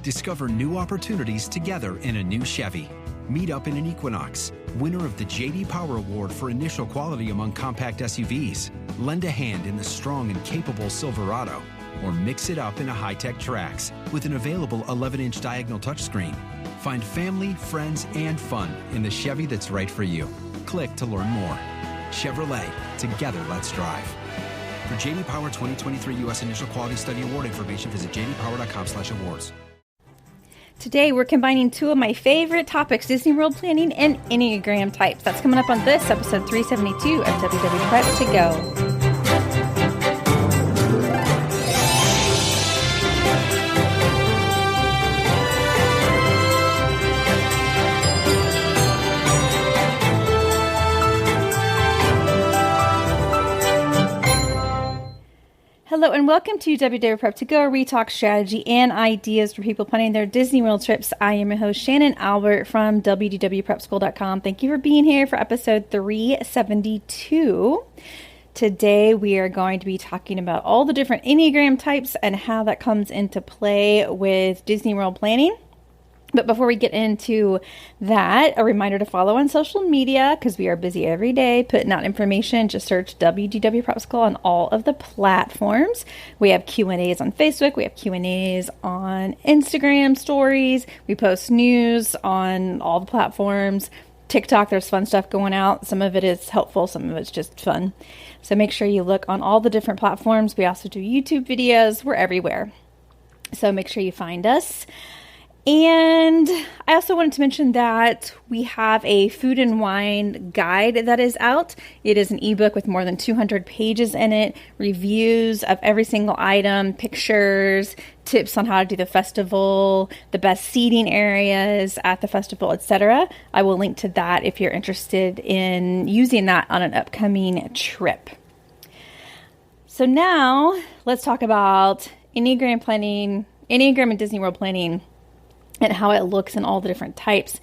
Discover new opportunities together in a new Chevy. Meet up in an Equinox, winner of the J.D. Power Award for initial quality among compact SUVs. Lend a hand in the strong and capable Silverado, or mix it up in a high-tech Trax with an available 11-inch diagonal touchscreen. Find family, friends, and fun in the Chevy that's right for you. Click to learn more. Chevrolet, together let's drive. For J.D. Power 2023 U.S. Initial Quality Study Award information, visit jdpower.com/awards. Today, we're combining two of my favorite topics, Disney World planning and Enneagram types. That's coming up on this episode 372 of WW Prep to Go. Hello and welcome to WW Prep to Go, where we talk strategy and ideas for people planning their Disney World trips. I am your host, Shannon Albert from WDWPrepSchool.com. Thank you for being here for episode 372. Today we are going to be talking about all the different Enneagram types and how that comes into play with Disney World planning. But before we get into that, a reminder to follow on social media because we are busy every day putting out information. Just search WDW Prep School on all of the platforms. We have Q&As on Facebook. We have Q&As on Instagram stories. We post news on all the platforms. TikTok, there's fun stuff going out. Some of it is helpful. Some of it's just fun. So make sure you look on all the different platforms. We also do YouTube videos. We're everywhere. So make sure you find us. And I also wanted to mention that we have a food and wine guide that is out. It is an ebook with more than 200 pages in it, reviews of every single item, pictures, tips on how to do the festival, the best seating areas at the festival, etc. I will link to that if you're interested in using that on an upcoming trip. So now let's talk about Enneagram planning, Enneagram and Disney World planning, and how it looks in all the different types.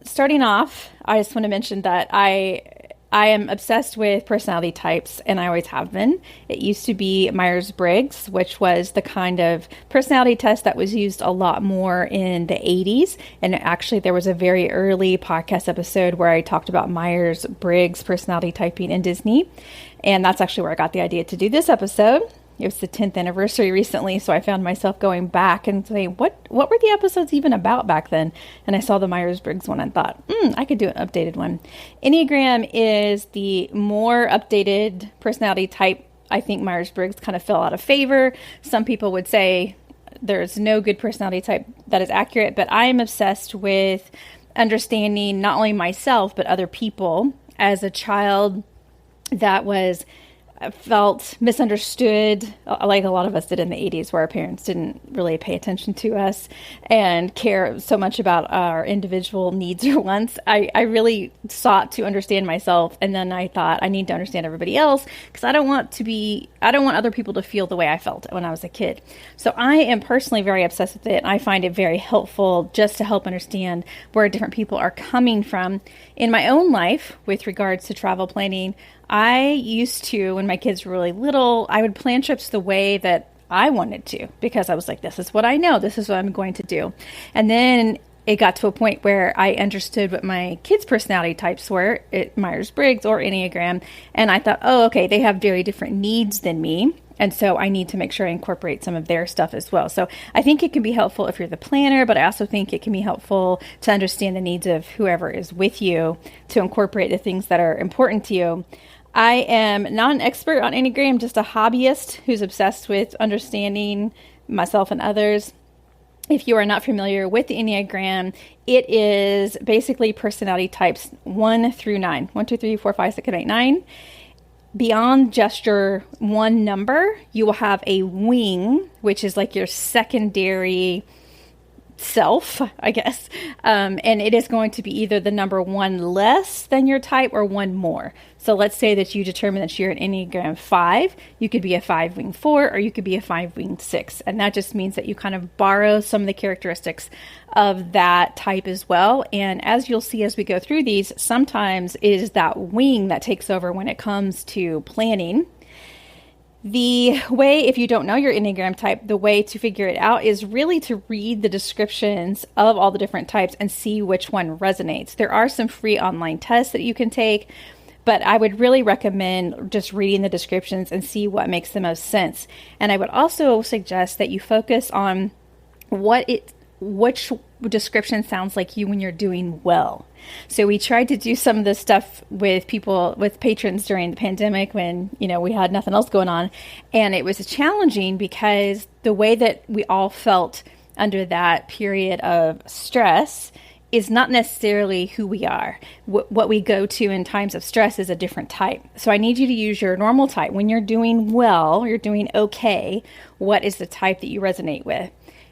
Starting off, I just want to mention that I am obsessed with personality types, and I always have been. It used to be Myers-Briggs, which was the kind of personality test that was used a lot more in the 80s. And actually, there was a very early podcast episode where I talked about Myers-Briggs personality typing in Disney. And that's actually where I got the idea to do this episode. It was the 10th anniversary recently, so I found myself going back and saying, what were the episodes even about back then? And I saw the Myers-Briggs one and thought, I could do an updated one. Enneagram is the more updated personality type. I think Myers-Briggs kind of fell out of favor. Some people would say there's no good personality type that is accurate, but I am obsessed with understanding not only myself, but other people. As a child that felt misunderstood, like a lot of us did in the 80s, where our parents didn't really pay attention to us and care so much about our individual needs or wants. I really sought to understand myself, and then I thought I need to understand everybody else because I don't want other people to feel the way I felt when I was a kid. So I am personally very obsessed with it, and I find it very helpful just to help understand where different people are coming from. In my own life, with regards to travel planning, I used to, when my kids were really little, I would plan trips the way that I wanted to because I was like, this is what I know. This is what I'm going to do. And then it got to a point where I understood what my kids' personality types were, Myers-Briggs or Enneagram. And I thought, oh, okay, they have very different needs than me. And so I need to make sure I incorporate some of their stuff as well. So I think it can be helpful if you're the planner, but I also think it can be helpful to understand the needs of whoever is with you to incorporate the things that are important to you. I am not an expert on Enneagram, just a hobbyist who's obsessed with understanding myself and others. If you are not familiar with the Enneagram, it is basically personality types 1 through 9. 1, 2, 3, 4, 5, 6, 7, 8, 9. Beyond just your one number, you will have a wing, which is like your secondary self, I guess. And it is going to be either the number 1 less than your type or 1 more. So let's say that you determine that you're an Enneagram 5. You could be a 5 wing 4, or you could be a 5 wing 6. And that just means that you kind of borrow some of the characteristics of that type as well. And as you'll see as we go through these, sometimes it is that wing that takes over when it comes to planning. The way, if you don't know your Enneagram type, the way to figure it out is really to read the descriptions of all the different types and see which one resonates. There are some free online tests that you can take, but I would really recommend just reading the descriptions and see what makes the most sense. And I would also suggest that you focus on which description sounds like you when you're doing well. So we tried to do some of this stuff with patrons during the pandemic when, we had nothing else going on. And it was challenging because the way that we all felt under that period of stress is not necessarily who we are. What we go to in times of stress is a different type. So I need you to use your normal type. When you're doing well, you're doing okay, what is the type that you resonate with?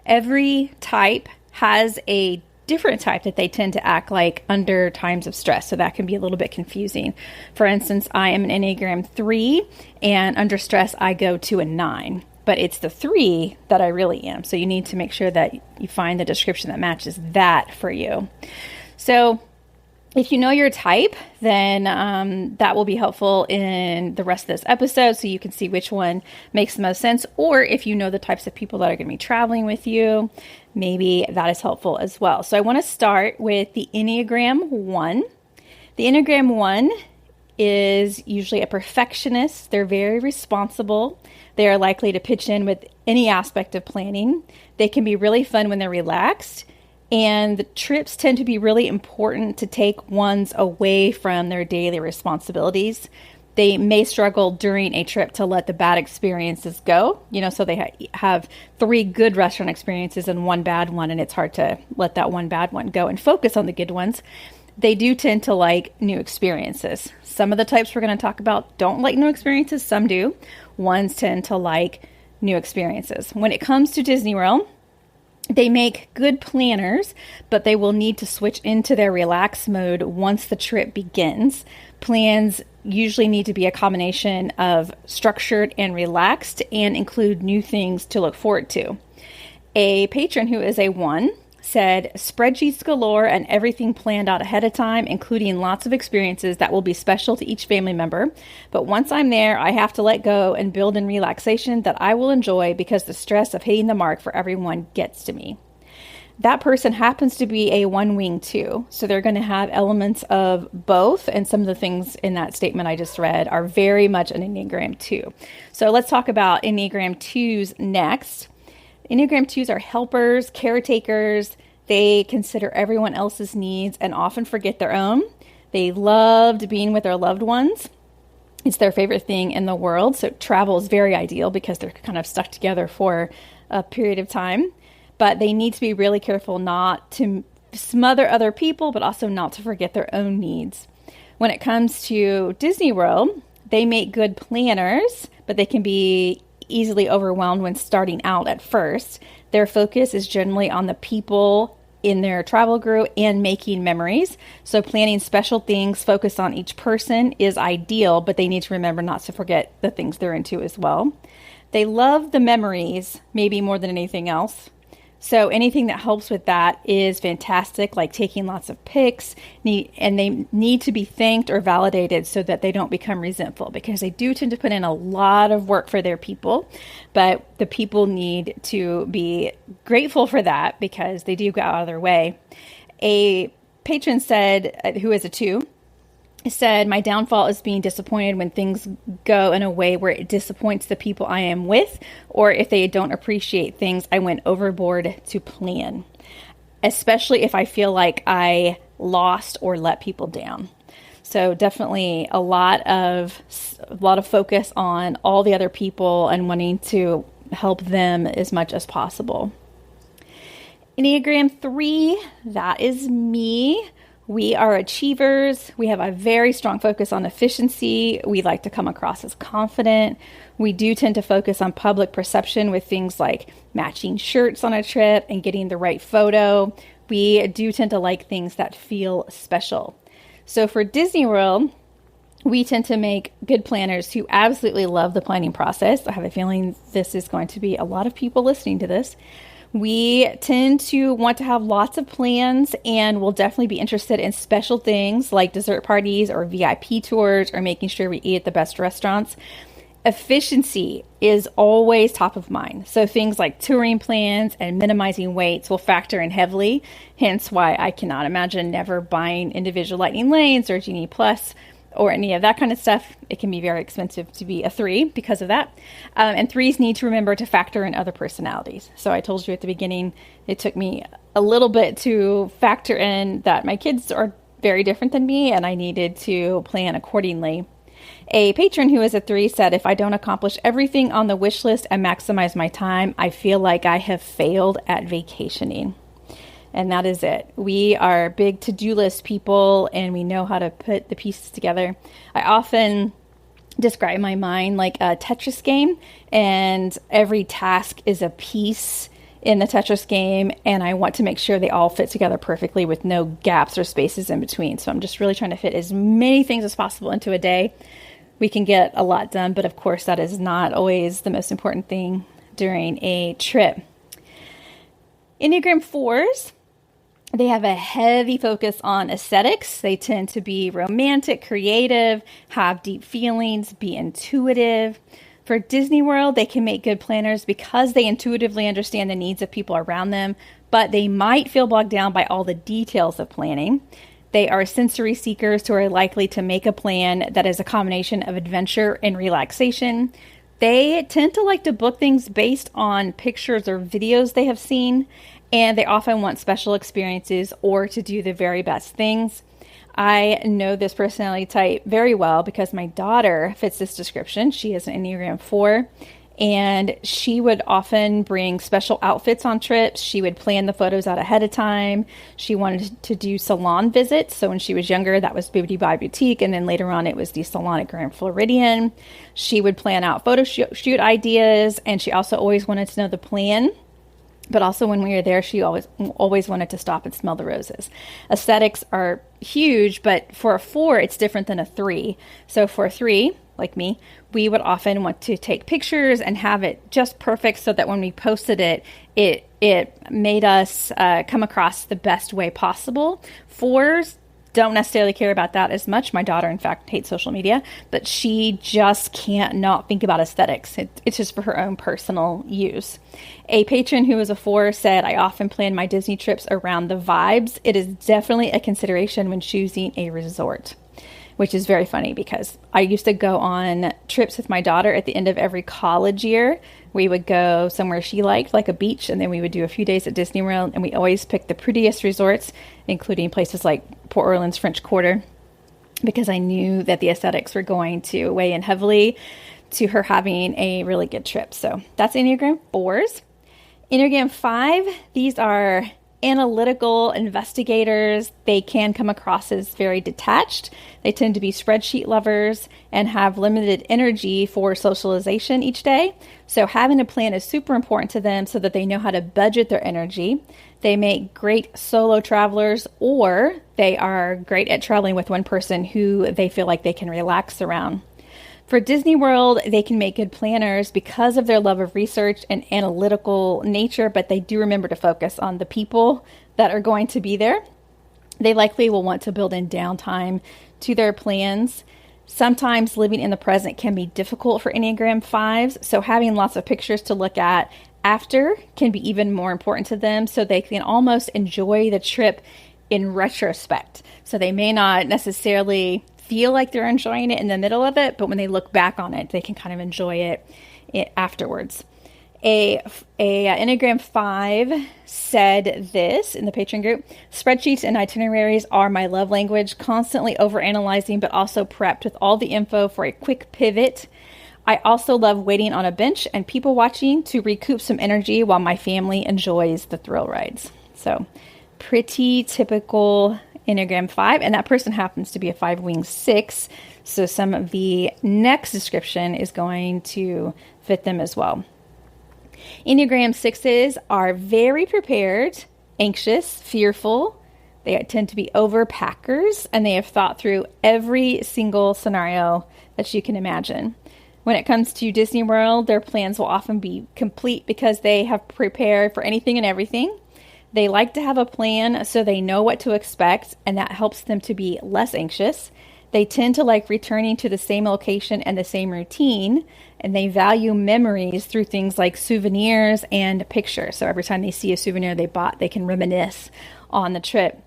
Every type has a different type that they tend to act like under times of stress. So that can be a little bit confusing. For instance, I am an Enneagram 3, and under stress, I go to a 9. But it's the 3 that I really am. So you need to make sure that you find the description that matches that for you. So if you know your type, then that will be helpful in the rest of this episode so you can see which one makes the most sense. Or if you know the types of people that are going to be traveling with you, maybe that is helpful as well. So I want to start with the Enneagram 1. The Enneagram 1 is usually a perfectionist. They're very responsible. They are likely to pitch in with any aspect of planning. They can be really fun when they're relaxed. And the trips tend to be really important to take ones away from their daily responsibilities. They may struggle during a trip to let the bad experiences go. So they have 3 good restaurant experiences and 1 bad one, and it's hard to let that 1 bad one go and focus on the good ones. They do tend to like new experiences. Some of the types we're going to talk about don't like new experiences. Some do. Ones tend to like new experiences. When it comes to Disney World, they make good planners, but they will need to switch into their relaxed mode once the trip begins. Plans usually need to be a combination of structured and relaxed and include new things to look forward to. A patron who is a 1 said, spreadsheets galore and everything planned out ahead of time, including lots of experiences that will be special to each family member. But once I'm there, I have to let go and build in relaxation that I will enjoy because the stress of hitting the mark for everyone gets to me. That person happens to be a 1 wing too. So they're going to have elements of both. And some of the things in that statement I just read are very much an Enneagram 2. So let's talk about Enneagram 2s next. Enneagram 2s are helpers, caretakers. They consider everyone else's needs and often forget their own. They loved being with their loved ones. It's their favorite thing in the world. So travel is very ideal because they're kind of stuck together for a period of time. But they need to be really careful not to smother other people, but also not to forget their own needs. When it comes to Disney World, they make good planners, but they can be easily overwhelmed when starting out at first. Their focus is generally on the people in their travel group and making memories. So planning special things focused on each person is ideal, but they need to remember not to forget the things they're into as well. They love the memories, maybe more than anything else. So anything that helps with that is fantastic, like taking lots of pics, and they need to be thanked or validated so that they don't become resentful, because they do tend to put in a lot of work for their people, but the people need to be grateful for that because they do go out of their way. A patron said, who is a 2, said, my downfall is being disappointed when things go in a way where it disappoints the people I am with, or if they don't appreciate things I went overboard to plan, especially if I feel like I lost or let people down. So definitely a lot of focus on all the other people and wanting to help them as much as possible. Enneagram 3, that is me. We are achievers. We have a very strong focus on efficiency. We like to come across as confident. We do tend to focus on public perception with things like matching shirts on a trip and getting the right photo. We do tend to like things that feel special. So for Disney World, we tend to make good planners who absolutely love the planning process. I have a feeling this is going to be a lot of people listening to this. We tend to want to have lots of plans, and we'll definitely be interested in special things like dessert parties or VIP tours or making sure we eat at the best restaurants. Efficiency is always top of mind. So things like touring plans and minimizing waits will factor in heavily, hence why I cannot imagine never buying individual Lightning Lanes or Genie Plus or any of that kind of stuff. It can be very expensive to be a 3 because of that. And 3s need to remember to factor in other personalities. So I told you at the beginning, it took me a little bit to factor in that my kids are very different than me and I needed to plan accordingly. A patron who is a 3 said, if I don't accomplish everything on the wish list and maximize my time, I feel like I have failed at vacationing. And that is it. We are big to-do list people and we know how to put the pieces together. I often describe my mind like a Tetris game, and every task is a piece in the Tetris game, and I want to make sure they all fit together perfectly with no gaps or spaces in between. So I'm just really trying to fit as many things as possible into a day. We can get a lot done, but of course that is not always the most important thing during a trip. Enneagram 4s, they have a heavy focus on aesthetics. They tend to be romantic, creative, have deep feelings, be intuitive. For Disney World, they can make good planners because they intuitively understand the needs of people around them, but they might feel bogged down by all the details of planning. They are sensory seekers who are likely to make a plan that is a combination of adventure and relaxation. They tend to like to book things based on pictures or videos they have seen, and they often want special experiences or to do the very best things. I know this personality type very well because my daughter fits this description. She is an Enneagram 4, and she would often bring special outfits on trips. She would plan the photos out ahead of time. She wanted to do salon visits. So when she was younger, that was Beauty by Boutique, and then later on it was the salon at Grand Floridian. She would plan out photo shoot ideas, and she also always wanted to know the plan. But also when we were there, she always wanted to stop and smell the roses. Aesthetics are huge, but for a 4, it's different than a 3. So for a 3, like me, we would often want to take pictures and have it just perfect so that when we posted it, it made us come across the best way possible. 4s don't necessarily care about that as much. My daughter, in fact, hates social media, but she just can't not think about aesthetics. It's just for her own personal use. A patron who is a 4 said, I often plan my Disney trips around the vibes. It is definitely a consideration when choosing a resort, which is very funny because I used to go on trips with my daughter at the end of every college year. We would go somewhere she liked, like a beach, and then we would do a few days at Disney World, and we always picked the prettiest resorts, including places like Port Orleans French Quarter, because I knew that the aesthetics were going to weigh in heavily to her having a really good trip. So that's Enneagram 4s. Enneagram 5, these are analytical investigators. They can come across as very detached. They tend to be spreadsheet lovers and have limited energy for socialization each day. So having a plan is super important to them so that they know how to budget their energy. They make great solo travelers, or they are great at traveling with one person who they feel like they can relax around. For Disney World, they can make good planners because of their love of research and analytical nature, but they do remember to focus on the people that are going to be there. They likely will want to build in downtime to their plans. Sometimes living in the present can be difficult for Enneagram 5s, so having lots of pictures to look at after can be even more important to them, so they can almost enjoy the trip in retrospect. So they may not necessarily feel like they're enjoying it in the middle of it, but when they look back on it, they can kind of enjoy it afterwards. A Enneagram 5 said this in the patron group: spreadsheets and itineraries are my love language, constantly overanalyzing, but also prepped with all the info for a quick pivot. I also love waiting on a bench and people watching to recoup some energy while my family enjoys the thrill rides. So pretty typical Enneagram 5, and that person happens to be a 5-wing 6, so some of the next description is going to fit them as well. Enneagram 6s are very prepared, anxious, fearful. They tend to be overpackers, and they have thought through every single scenario that you can imagine. When it comes to Disney World, their plans will often be complete because they have prepared for anything and everything. They like to have a plan so they know what to expect, and that helps them to be less anxious. They tend to like returning to the same location and the same routine, and they value memories through things like souvenirs and pictures. So every time they see a souvenir they bought, they can reminisce on the trip.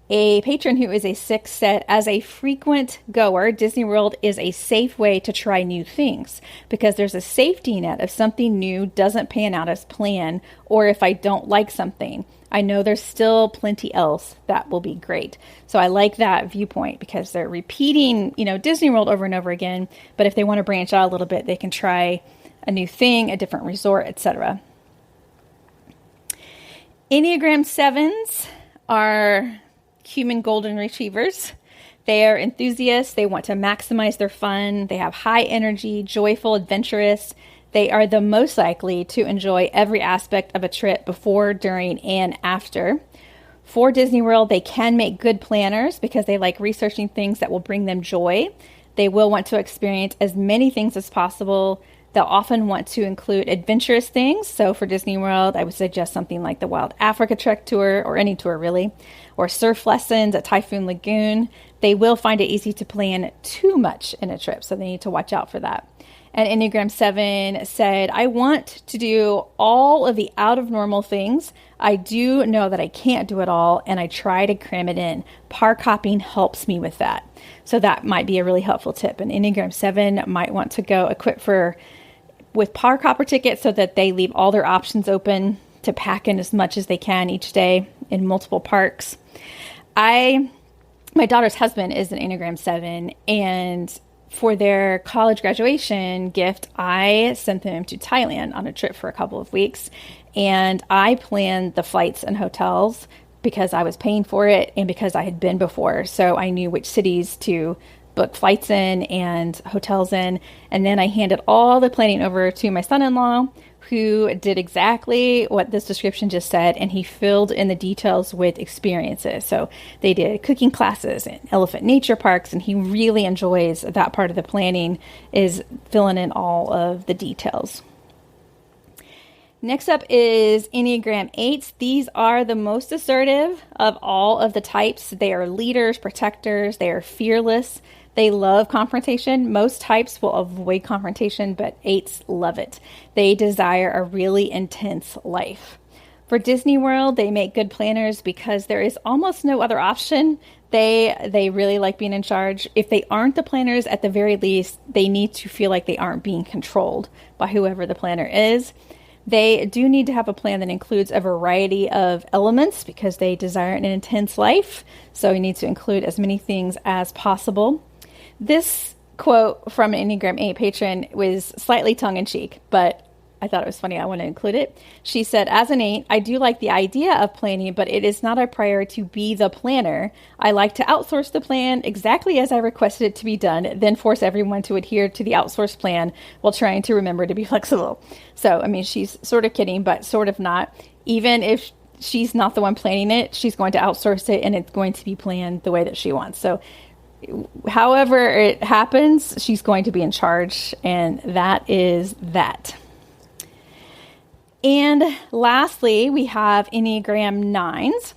A patron who is a 6 said, as a frequent goer, Disney World is a safe way to try new things because there's a safety net if something new doesn't pan out as planned, or if I don't like something. I know there's still plenty else that will be great. So I like that viewpoint because they're repeating, Disney World over and over again. But if they want to branch out a little bit, they can try a new thing, a different resort, etc. Enneagram 7s are human golden retrievers. They are enthusiasts. They want to maximize their fun. They have high energy, joyful, adventurous. They are the most likely to enjoy every aspect of a trip before, during, and after. For Disney World, they can make good planners because they like researching things that will bring them joy. They will want to experience as many things as possible. They'll often want to include adventurous things. So for Disney World, I would suggest something like the Wild Africa Trek tour, or any tour really, or surf lessons at Typhoon Lagoon. They will find it easy to plan too much in a trip, so they need to watch out for that. And Enneagram 7 said, I want to do all of the out of normal things. I do know that I can't do it all, and I try to cram it in. Park hopping helps me with that. So that might be a really helpful tip. And Enneagram 7 might want to go equipped with park hopper tickets so that they leave all their options open to pack in as much as they can each day in multiple parks. My daughter's husband is an Enneagram 7, and for their college graduation gift, I sent them to Thailand on a trip for a couple of weeks, and I planned the flights and hotels because I was paying for it and because I had been before, so I knew which cities to book flights in and hotels in. And then I handed all the planning over to my son-in-law, who did exactly what this description just said, and he filled in the details with experiences. So they did cooking classes and elephant nature parks, and he really enjoys that part of the planning, is filling in all of the details. Next up is Enneagram 8s. These are the most assertive of all of the types. They are leaders, protectors, they are fearless. They love confrontation. Most types will avoid confrontation, but 8s love it. They desire a really intense life. For Disney World, they make good planners because there is almost no other option. They really like being in charge. If they aren't the planners, at the very least, they need to feel like they aren't being controlled by whoever the planner is. They do need to have a plan that includes a variety of elements because they desire an intense life. So you need to include as many things as possible. This quote from an Enneagram 8 patron was slightly tongue-in-cheek, but I thought it was funny. I want to include it. She said, as an 8, I do like the idea of planning, but it is not a priority to be the planner. I like to outsource the plan exactly as I requested it to be done, then force everyone to adhere to the outsourced plan while trying to remember to be flexible. So, she's sort of kidding, but sort of not. Even if she's not the one planning it, she's going to outsource it, and it's going to be planned the way that she wants. So however it happens, she's going to be in charge, and that is that. And lastly, we have Enneagram 9s.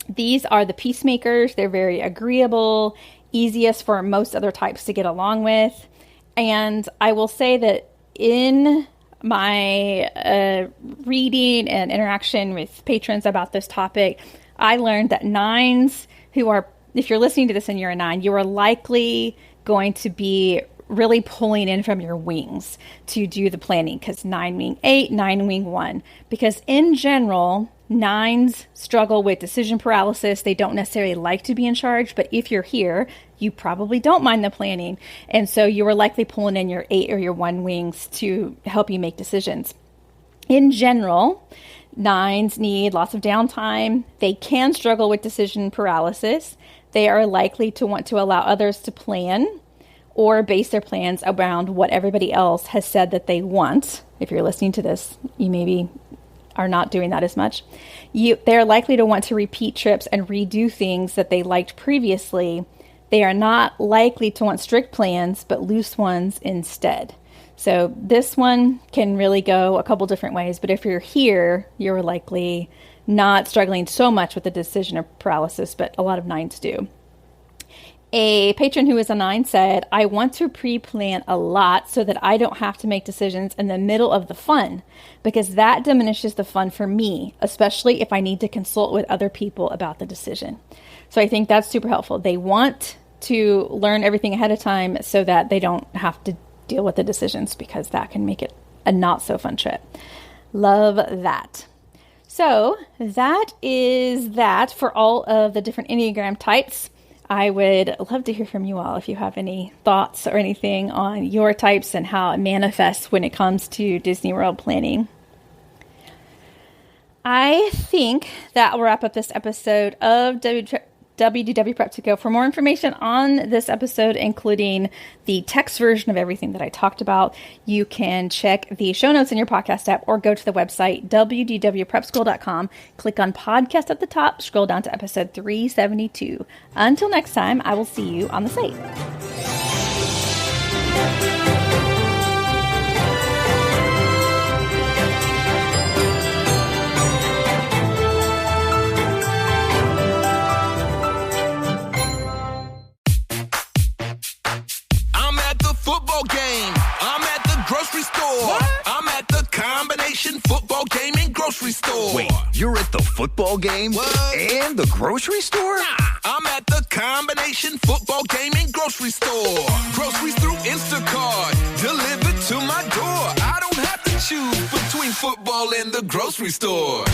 These are the peacemakers. They're very agreeable, easiest for most other types to get along with. And I will say that in my reading and interaction with patrons about this topic, I learned that 9s who are, if you're listening to this and you're a 9, you are likely going to be really pulling in from your wings to do the planning, because 9 wing 8, 9 wing 1. Because in general, 9s struggle with decision paralysis. They don't necessarily like to be in charge, but if you're here, you probably don't mind the planning. And so you are likely pulling in your 8 or your 1 wings to help you make decisions. In general, 9s need lots of downtime. They can struggle with decision paralysis. They are likely to want to allow others to plan or base their plans around what everybody else has said that they want. If you're listening to this, you maybe are not doing that as much. They're likely to want to repeat trips and redo things that they liked previously. They are not likely to want strict plans, but loose ones instead. So this one can really go a couple different ways, but if you're here, you're likely not struggling so much with the decision paralysis, but a lot of 9s do. A patron who is a 9 said, I want to pre-plan a lot so that I don't have to make decisions in the middle of the fun, because that diminishes the fun for me, especially if I need to consult with other people about the decision. So I think that's super helpful. They want to learn everything ahead of time so that they don't have to deal with the decisions, because that can make it a not so fun trip. Love that. So that is that for all of the different Enneagram types. I would love to hear from you all if you have any thoughts or anything on your types and how it manifests when it comes to Disney World planning. I think that will wrap up this episode of WDW Prep to Go. For more information on this episode, including the text version of everything that I talked about, you can check the show notes in your podcast app or go to the website, wdwprepschool.com. Click on podcast at the top, scroll down to episode 372. Until next time, I will see you on the site. Football game. I'm at the grocery store. What? I'm at the combination football game and grocery store. Wait, you're at the football game what? And the grocery store? Nah, I'm at the combination football game and grocery store. Groceries through Instacart, delivered to my door. I don't have to choose between football and the grocery store.